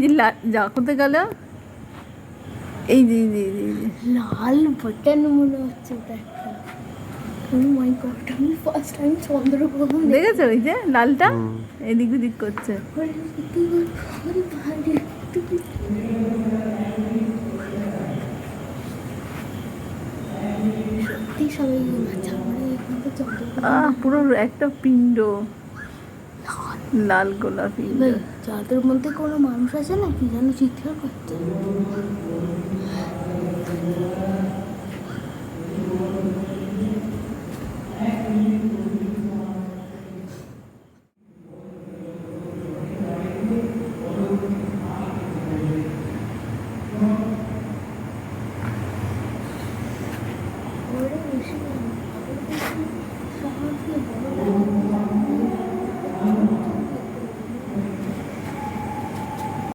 যে যা করতে গেল এই যে লাল বাটন মনে হচ্ছে ওটা একটা। ও মাই গড, আমি ফার্স্ট টাইম চন্দ্রগ্রহণ দেখেছো ওই যে লালটা এদিক ওদিক করছে। সত্যি সবাই বাচ্চা মানে এখানে তো চন্দ্রগ্রহণ পুরো একটা পিণ্ড, লাল গোলাপি। যাদের মধ্যে কোনো মানুষ আছে না, কি যেন চিৎকার করছে।